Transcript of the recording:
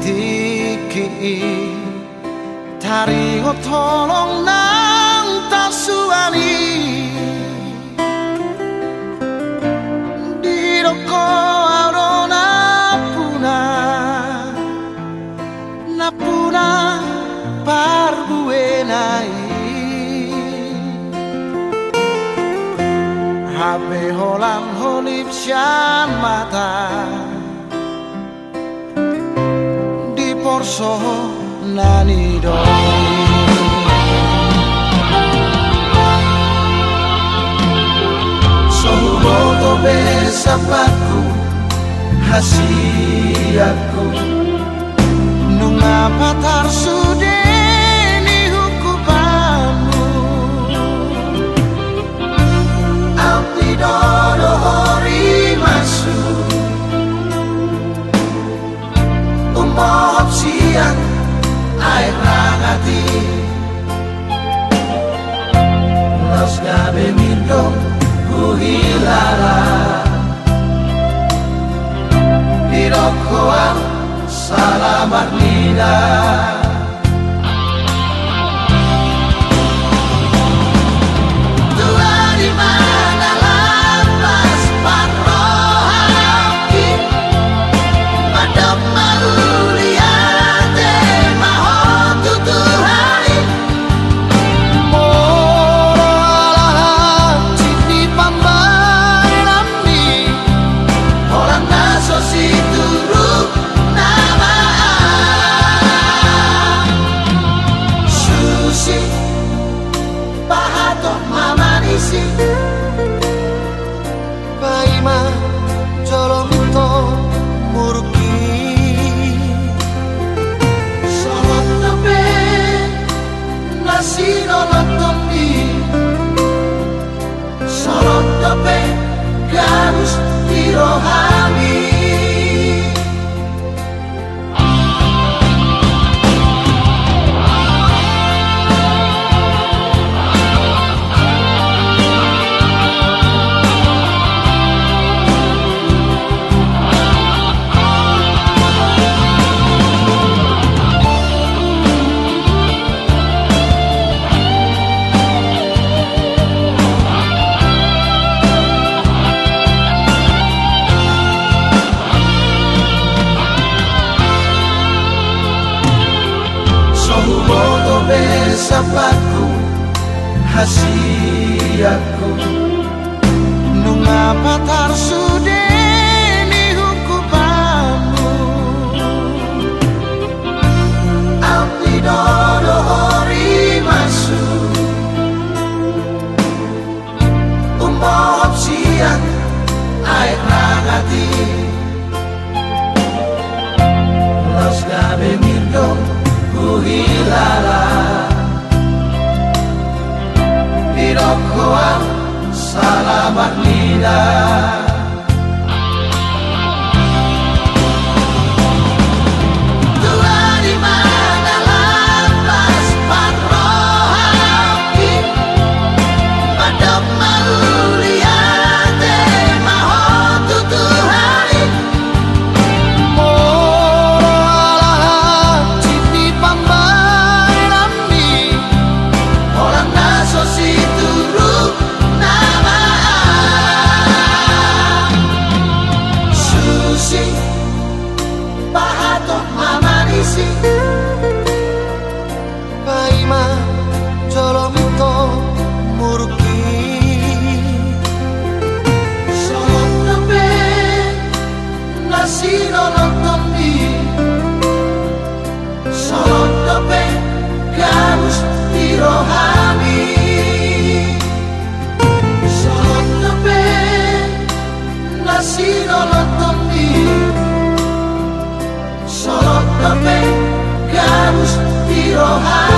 tiki taringo tolong nang tasuani diroko arona napuna parbuenai habe holan holip syan mata di porso nani doi sohuboto besapaku hasiaku nunga patar sudeni hukumanmu Abdi dodo hori masu Umob siang air rangati Los gabe mindong kuhilara Dirokoan salamat nida Paima jolomito muruki Solot tepe nasi nolotomi Solot tepe garus dirohami besapaku hasiaku nunga patar sudeni hukumanmu Abdi dodo hori masu Umob siang air rangati Los gabe mindong kuhilara Dirokoan salamat nida Paima jolomito muruki Solot tepe nasi nolotomi Solot tepe garus dirohami Solot tepe nasi nolotomi Solot tepe garus dirohami